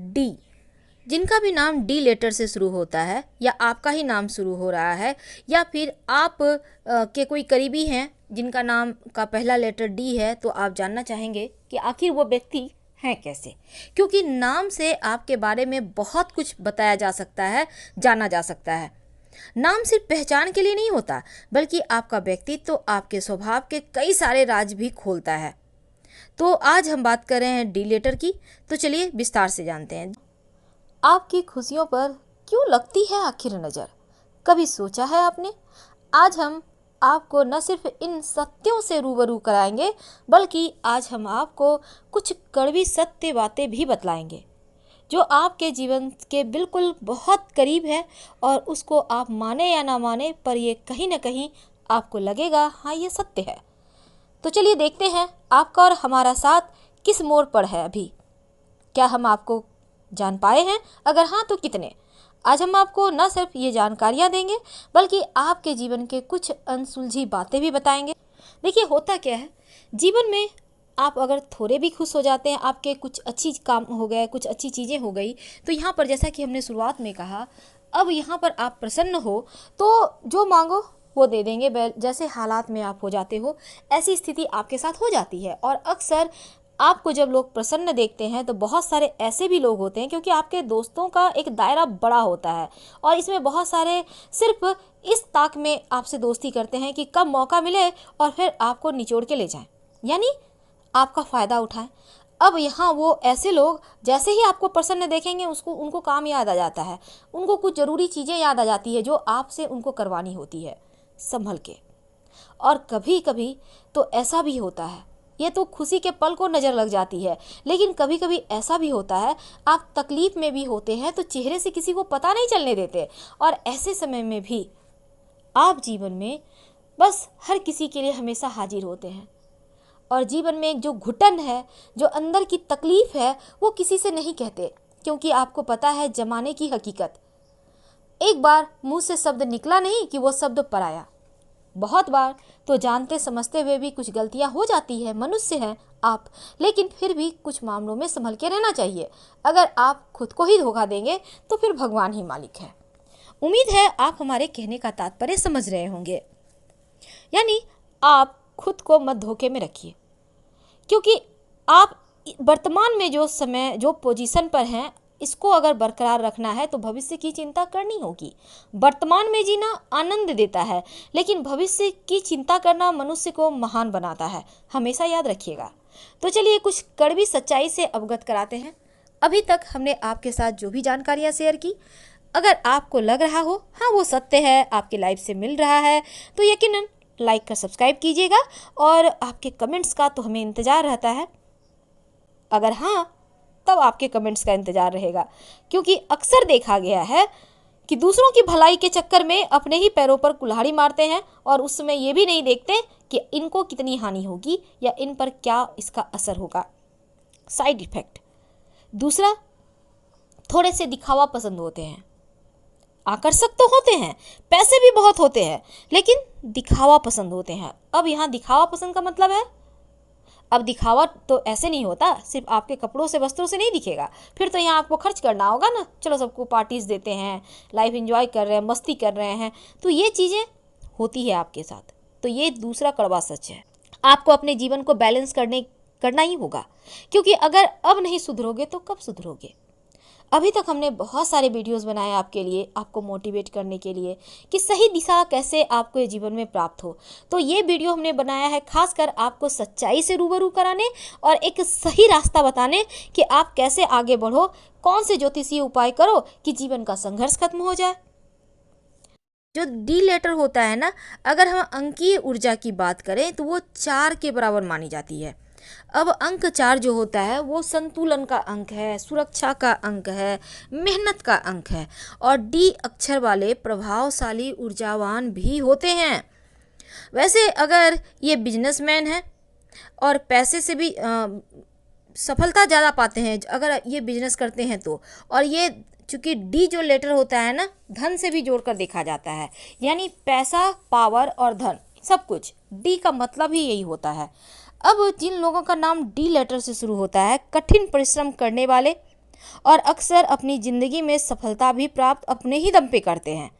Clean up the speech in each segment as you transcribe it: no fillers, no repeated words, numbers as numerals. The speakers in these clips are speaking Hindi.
डी। जिनका भी नाम डी लेटर से शुरू होता है, या आपका ही नाम शुरू हो रहा है, या फिर आप के कोई करीबी हैं जिनका नाम का पहला लेटर डी है, तो आप जानना चाहेंगे कि आखिर वो व्यक्ति हैं कैसे। क्योंकि नाम से आपके बारे में बहुत कुछ बताया जा सकता है, जाना जा सकता है। नाम सिर्फ पहचान के लिए नहीं होता, बल्कि आपका व्यक्तित्व तो आपके स्वभाव के कई सारे राज भी खोलता है। तो आज हम बात कर रहे हैं डी लेटर की, तो चलिए विस्तार से जानते हैं। आपकी खुशियों पर क्यों लगती है आखिर नज़र, कभी सोचा है आपने? आज हम आपको न सिर्फ इन सत्यों से रूबरू कराएंगे, बल्कि आज हम आपको कुछ कड़वी सत्य बातें भी बतलाएंगे जो आपके जीवन के बिल्कुल बहुत करीब है, और उसको आप माने या ना माने, पर ये कहीं ना कहीं आपको लगेगा हाँ ये सत्य है। तो चलिए देखते हैं आपका और हमारा साथ किस मोड़ पर है अभी। क्या हम आपको जान पाए हैं? अगर हाँ तो कितने? आज हम आपको न सिर्फ ये जानकारियाँ देंगे, बल्कि आपके जीवन के कुछ अनसुलझी बातें भी बताएंगे। देखिए होता क्या है, जीवन में आप अगर थोड़े भी खुश हो जाते हैं, आपके कुछ अच्छी काम हो गए, कुछ अच्छी चीज़ें हो गई, तो यहाँ पर जैसा कि हमने शुरुआत में कहा, अब यहाँ पर आप प्रसन्न हो तो जो मांगो वो दे देंगे। जैसे हालात में आप हो जाते हो, ऐसी स्थिति आपके साथ हो जाती है। और अक्सर आपको जब लोग प्रसन्न देखते हैं तो बहुत सारे ऐसे भी लोग होते हैं, क्योंकि आपके दोस्तों का एक दायरा बड़ा होता है, और इसमें बहुत सारे सिर्फ इस ताक में आपसे दोस्ती करते हैं कि कब मौका मिले और फिर आपको निचोड़ के ले जाएं, यानी आपका फ़ायदा उठाएं। अब यहाँ वो ऐसे लोग जैसे ही आपको प्रसन्न देखेंगे, उनको काम याद आ जाता है, उनको कुछ ज़रूरी चीज़ें याद आ जाती है जो आपसे उनको करवानी होती है संभल के। और कभी कभी तो ऐसा भी होता है, ये तो खुशी के पल को नज़र लग जाती है, लेकिन कभी कभी ऐसा भी होता है आप तकलीफ़ में भी होते हैं तो चेहरे से किसी को पता नहीं चलने देते, और ऐसे समय में भी आप जीवन में बस हर किसी के लिए हमेशा हाजिर होते हैं। और जीवन में एक जो घुटन है, जो अंदर की तकलीफ़ है, वो किसी से नहीं कहते, क्योंकि आपको पता है ज़माने की हकीकत। एक बार मुंह से शब्द निकला नहीं कि वो शब्द पराया। बहुत बार तो जानते समझते हुए भी कुछ गलतियां हो जाती है, मनुष्य हैं आप, लेकिन फिर भी कुछ मामलों में संभल के रहना चाहिए। अगर आप खुद को ही धोखा देंगे तो फिर भगवान ही मालिक है। उम्मीद है आप हमारे कहने का तात्पर्य समझ रहे होंगे। यानी आप खुद को मत धोखे में रखिए, क्योंकि आप वर्तमान में जो समय, जो पोजीशन पर हैं, इसको अगर बरकरार रखना है तो भविष्य की चिंता करनी होगी। वर्तमान में जीना आनंद देता है, लेकिन भविष्य की चिंता करना मनुष्य को महान बनाता है, हमेशा याद रखिएगा। तो चलिए कुछ कड़वी सच्चाई से अवगत कराते हैं। अभी तक हमने आपके साथ जो भी जानकारियाँ शेयर की, अगर आपको लग रहा हो हाँ वो सत्य है, आपकी लाइफ से मिल रहा है, तो यकीनन लाइक कर सब्सक्राइब कीजिएगा, और आपके कमेंट्स का तो हमें इंतज़ार रहता है। अगर हाँ, तब आपके कमेंट्स का इंतज़ार रहेगा, क्योंकि अक्सर देखा गया है कि दूसरों की भलाई के चक्कर में अपने ही पैरों पर कुल्हाड़ी मारते हैं, और उस समय ये भी नहीं देखते कि इनको कितनी हानि होगी या इन पर क्या इसका असर होगा, साइड इफ़ेक्ट। दूसरा, थोड़े से दिखावा पसंद होते हैं, आकर्षक तो होते हैं, पैसे भी बहुत होते हैं, लेकिन दिखावा पसंद होते हैं। अब यहाँ दिखावा पसंद का मतलब है, अब दिखावा तो ऐसे नहीं होता, सिर्फ आपके कपड़ों से, वस्त्रों से नहीं दिखेगा, फिर तो यहाँ आपको खर्च करना होगा ना। चलो सबको पार्टीज देते हैं, लाइफ एंजॉय कर रहे हैं, मस्ती कर रहे हैं, तो ये चीज़ें होती है आपके साथ। तो ये दूसरा कड़वा सच है, आपको अपने जीवन को बैलेंस करना ही होगा, क्योंकि अगर अब नहीं सुधरोगे तो कब सुधरोगे। अभी तक हमने बहुत सारे वीडियोस बनाए आपके लिए, आपको मोटिवेट करने के लिए कि सही दिशा कैसे आपको जीवन में प्राप्त हो। तो ये वीडियो हमने बनाया है खासकर आपको सच्चाई से रूबरू कराने और एक सही रास्ता बताने कि आप कैसे आगे बढ़ो, कौन से ज्योतिषीय उपाय करो कि जीवन का संघर्ष खत्म हो जाए। जो डी लेटर होता है ना, अगर हम अंकीय ऊर्जा की बात करें तो वो 4 के बराबर मानी जाती है। अब अंक 4 जो होता है वो संतुलन का अंक है, सुरक्षा का अंक है, मेहनत का अंक है, और डी अक्षर वाले प्रभावशाली ऊर्जावान भी होते हैं। वैसे अगर ये बिजनेसमैन है और पैसे से भी सफलता ज़्यादा पाते हैं अगर ये बिजनेस करते हैं तो, और ये चूँकि डी जो लेटर होता है ना, धन से भी जोड़कर देखा जाता है, यानी पैसा, पावर और धन सब कुछ, डी का मतलब ही यही होता है। अब जिन लोगों का नाम डी लेटर से शुरू होता है, कठिन परिश्रम करने वाले, और अक्सर अपनी ज़िंदगी में सफलता भी प्राप्त अपने ही दम पे करते हैं।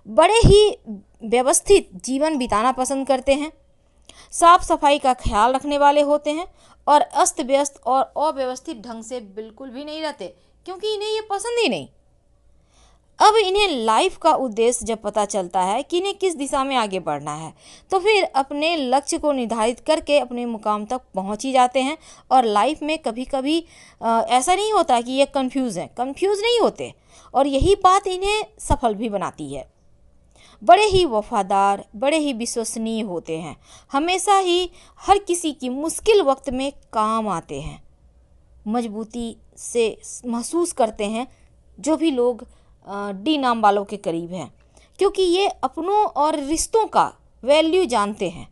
बड़े ही व्यवस्थित जीवन बिताना पसंद करते हैं, साफ सफाई का ख्याल रखने वाले होते हैं और अस्त व्यस्त और अव्यवस्थित ढंग से बिल्कुल भी नहीं रहते, क्योंकि इन्हें ये पसंद ही नहीं। अब इन्हें लाइफ का उद्देश्य जब पता चलता है कि इन्हें किस दिशा में आगे बढ़ना है, तो फिर अपने लक्ष्य को निर्धारित करके अपने मुकाम तक पहुंच ही जाते हैं। और लाइफ में कभी कभी ऐसा नहीं होता कि ये कंफ्यूज नहीं होते, और यही बात इन्हें सफल भी बनाती है। बड़े ही वफादार, बड़े ही विश्वसनीय होते हैं, हमेशा ही हर किसी की मुश्किल वक्त में काम आते हैं, मजबूती से महसूस करते हैं जो भी लोग डी नाम वालों के करीब हैं, क्योंकि ये अपनों और रिश्तों का वैल्यू जानते हैं।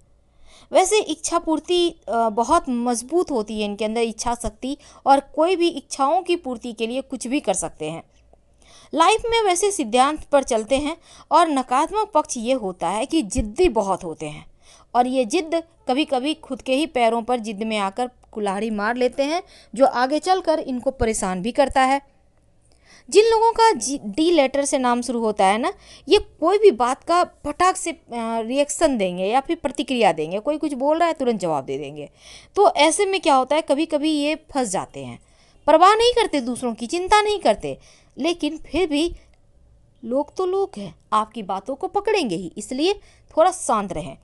वैसे इच्छा पूर्ति बहुत मजबूत होती है इनके अंदर, इच्छा शक्ति, और कोई भी इच्छाओं की पूर्ति के लिए कुछ भी कर सकते हैं। लाइफ में वैसे सिद्धांत पर चलते हैं, और नकारात्मक पक्ष ये होता है कि जिद्दी बहुत होते हैं, और ये जिद्द कभी कभी खुद के ही पैरों पर जिद में आकर कुल्हाड़ी मार लेते हैं, जो आगे चलकर इनको परेशान भी करता है। जिन लोगों का डी लेटर से नाम शुरू होता है ना, ये कोई भी बात का फटाक से रिएक्शन देंगे या फिर प्रतिक्रिया देंगे। कोई कुछ बोल रहा है तुरंत जवाब दे देंगे। तो ऐसे में क्या होता है, कभी कभी ये फंस जाते हैं। परवाह नहीं करते, दूसरों की चिंता नहीं करते, लेकिन फिर भी लोग तो लोग हैं, आपकी बातों को पकड़ेंगे ही, इसलिए थोड़ा शांत रहें।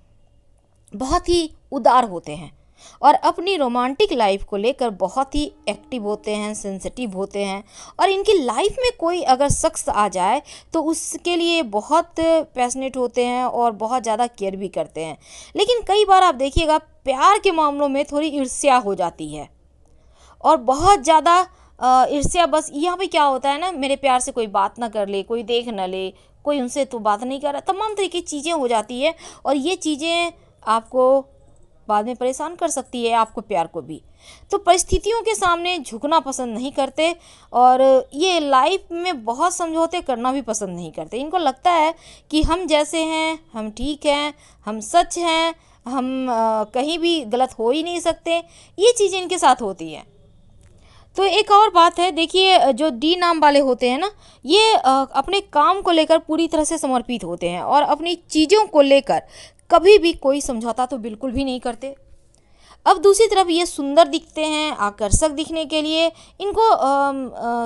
बहुत ही उदार होते हैं और अपनी रोमांटिक लाइफ को लेकर बहुत ही एक्टिव होते हैं, सेंसिटिव होते हैं, और इनकी लाइफ में कोई अगर शख्स आ जाए तो उसके लिए बहुत पैशनेट होते हैं और बहुत ज़्यादा केयर भी करते हैं। लेकिन कई बार आप देखिएगा प्यार के मामलों में थोड़ी ईर्ष्या हो जाती है, और बहुत ज़्यादा ईर्ष्या। बस यहाँ पे क्या होता है ना, मेरे प्यार से कोई बात ना कर ले, कोई देख ना ले, कोई उनसे तो बात नहीं कर रहा, तमाम तरह की चीज़ें हो जाती है, और ये चीज़ें आपको बाद में परेशान कर सकती है, आपको प्यार को भी। तो परिस्थितियों के सामने झुकना पसंद नहीं करते, और ये लाइफ में बहुत समझौते करना भी पसंद नहीं करते। इनको लगता है कि हम जैसे हैं हम ठीक हैं, हम सच हैं, हम कहीं भी गलत हो ही नहीं सकते। ये चीज़ें इनके साथ होती हैं। तो एक और बात है, देखिए जो डी नाम वाले होते हैं ना, ये अपने काम को लेकर पूरी तरह से समर्पित होते हैं, और अपनी चीज़ों को लेकर कभी भी कोई समझौता तो बिल्कुल भी नहीं करते। अब दूसरी तरफ ये सुंदर दिखते हैं, आकर्षक दिखने के लिए इनको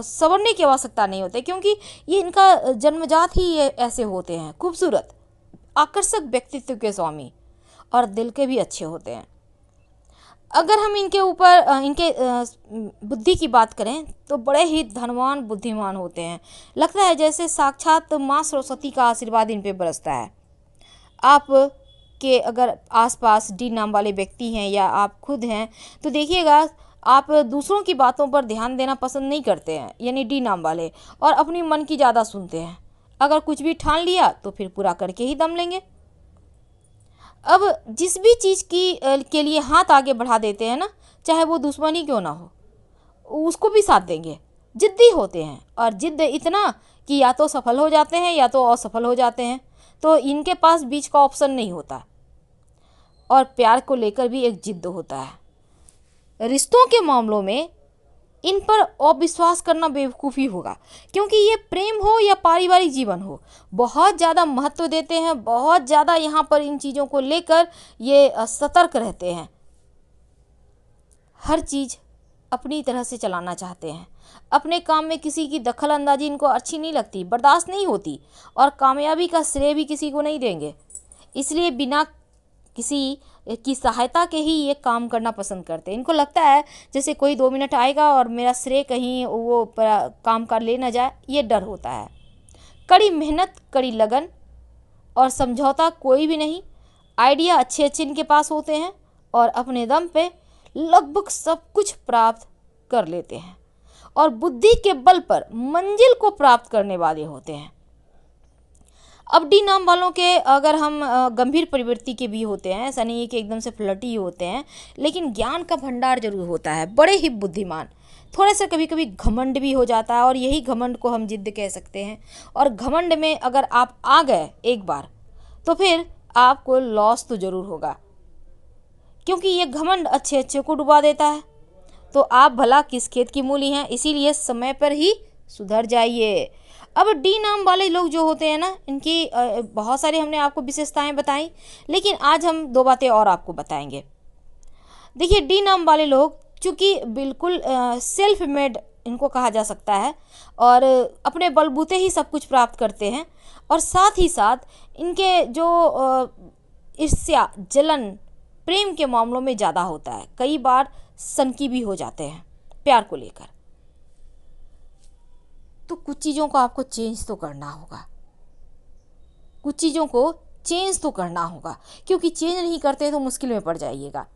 संवरने की आवश्यकता नहीं होती, क्योंकि ये इनका जन्मजात ही ये ऐसे होते हैं, खूबसूरत आकर्षक व्यक्तित्व के स्वामी, और दिल के भी अच्छे होते हैं। अगर हम इनके ऊपर इनके बुद्धि की बात करें तो बड़े ही धनवान बुद्धिमान होते हैं। लगता है जैसे साक्षात माँ सरस्वती का आशीर्वाद इन पे बरसता है। आप के अगर आसपास डी नाम वाले व्यक्ति हैं या आप खुद हैं, तो देखिएगा आप दूसरों की बातों पर ध्यान देना पसंद नहीं करते हैं, यानी डी नाम वाले, और अपनी मन की ज़्यादा सुनते हैं। अगर कुछ भी ठान लिया तो फिर पूरा करके ही दम लेंगे। अब जिस भी चीज़ के लिए हाथ आगे बढ़ा देते हैं ना, चाहे वो दुश्मनी क्यों ना हो, उसको भी साथ देंगे। जिद्दी होते हैं, और जिद्द इतना कि या तो सफल हो जाते हैं या तो असफल हो जाते हैं, तो इनके पास बीच का ऑप्शन नहीं होता। और प्यार को लेकर भी एक जिद्द होता है। रिश्तों के मामलों में इन पर अविश्वास करना बेवकूफ़ी होगा, क्योंकि ये प्रेम हो या पारिवारिक जीवन हो, बहुत ज़्यादा महत्व देते हैं, बहुत ज़्यादा यहाँ पर इन चीज़ों को लेकर ये सतर्क रहते हैं। हर चीज़ अपनी तरह से चलाना चाहते हैं। अपने काम में किसी की दखल अंदाजी इनको अच्छी नहीं लगती, बर्दाश्त नहीं होती, और कामयाबी का श्रेय भी किसी को नहीं देंगे। इसलिए बिना किसी की सहायता के ही ये काम करना पसंद करते हैं। इनको लगता है जैसे कोई 2 मिनट आएगा और मेरा श्रेय कहीं वो काम कर ले ना जाए, ये डर होता है। कड़ी मेहनत, कड़ी लगन और समझौता कोई भी नहीं। आइडिया अच्छे अच्छे इनके पास होते हैं, और अपने दम पे लगभग सब कुछ प्राप्त कर लेते हैं, और बुद्धि के बल पर मंजिल को प्राप्त करने वाले होते हैं। अब डी नाम वालों के अगर हम गंभीर प्रवृत्ति के भी होते हैं, ऐसा नहीं है कि एकदम से फ्लर्टी होते हैं, लेकिन ज्ञान का भंडार जरूर होता है। बड़े ही बुद्धिमान, थोड़ा सा कभी कभी घमंड भी हो जाता है, और यही घमंड को हम जिद्द कह सकते हैं। और घमंड में अगर आप आ गए एक बार, तो फिर आपको लॉस तो ज़रूर होगा, क्योंकि ये घमंड अच्छे अच्छे को डुबा देता है। तो आप भला किस खेत की मूली हैं, इसीलिए समय पर ही सुधर जाइए। अब डी नाम वाले लोग जो होते हैं ना, इनकी बहुत सारी हमने आपको विशेषताएं बताई, लेकिन आज हम दो बातें और आपको बताएंगे। देखिए, डी नाम वाले लोग चूँकि बिल्कुल सेल्फ मेड इनको कहा जा सकता है, और अपने बलबूते ही सब कुछ प्राप्त करते हैं, और साथ ही साथ इनके जो ईर्ष्या, जलन, प्रेम के मामलों में ज़्यादा होता है। कई बार सनकी भी हो जाते हैं प्यार को लेकर। तो कुछ चीज़ों को आपको चेंज तो करना होगा, कुछ चीज़ों को चेंज तो करना होगा, क्योंकि चेंज नहीं करते तो मुश्किल में पड़ जाइएगा।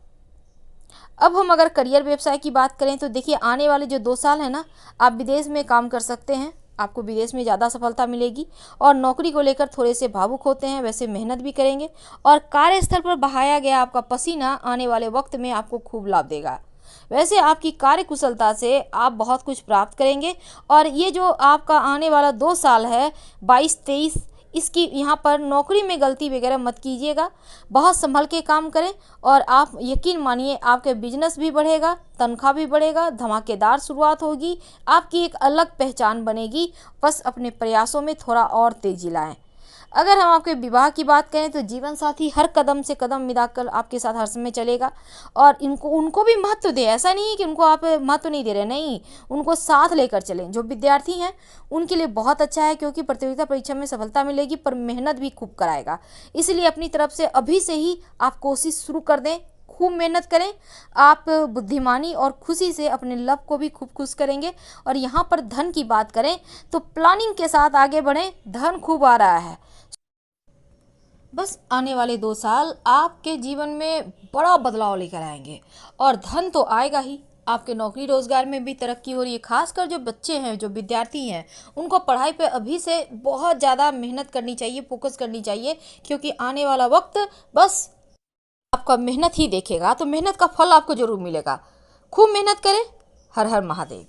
अब हम अगर करियर व्यवसाय की बात करें तो देखिए, आने वाले जो 2 साल है ना, आप विदेश में काम कर सकते हैं। आपको विदेश में ज़्यादा सफलता मिलेगी, और नौकरी को लेकर थोड़े से भावुक होते हैं, वैसे मेहनत भी करेंगे, और कार्यस्थल पर बहाया गया आपका पसीना आने वाले वक्त में आपको खूब लाभ देगा। वैसे आपकी कार्य कुशलता से आप बहुत कुछ प्राप्त करेंगे, और ये जो आपका आने वाला 2 साल है 22-23, इसकी यहाँ पर नौकरी में गलती वगैरह मत कीजिएगा। बहुत संभल के काम करें, और आप यकीन मानिए आपके बिजनेस भी बढ़ेगा, तनख्वाह भी बढ़ेगा, धमाकेदार शुरुआत होगी, आपकी एक अलग पहचान बनेगी। बस अपने प्रयासों में थोड़ा और तेजी लाएं। अगर हम आपके विवाह की बात करें तो जीवन साथी हर कदम से कदम मिलाकर आपके साथ हर समय चलेगा, और उनको भी महत्व दें। ऐसा नहीं है कि उनको आप महत्व नहीं दे रहे, नहीं, उनको साथ लेकर चलें। जो विद्यार्थी हैं उनके लिए बहुत अच्छा है, क्योंकि प्रतियोगिता परीक्षा में सफलता मिलेगी, पर मेहनत भी खूब कराएगा। इसलिए अपनी तरफ से अभी से ही आप कोशिश शुरू कर दें, खूब मेहनत करें। आप बुद्धिमानी और खुशी से अपने लव को भी खूब खुश करेंगे। और यहाँ पर धन की बात करें तो प्लानिंग के साथ आगे बढ़ें, धन खूब आ रहा है। बस आने वाले 2 साल आपके जीवन में बड़ा बदलाव लेकर आएंगे, और धन तो आएगा ही। आपके नौकरी रोजगार में भी तरक्की हो रही है। खासकर जो बच्चे हैं, जो विद्यार्थी हैं, उनको पढ़ाई पे अभी से बहुत ज़्यादा मेहनत करनी चाहिए, फोकस करनी चाहिए, क्योंकि आने वाला वक्त बस आपका मेहनत ही देखेगा। तो मेहनत का फल आपको जरूर मिलेगा। खूब मेहनत करें। हर हर महादेव।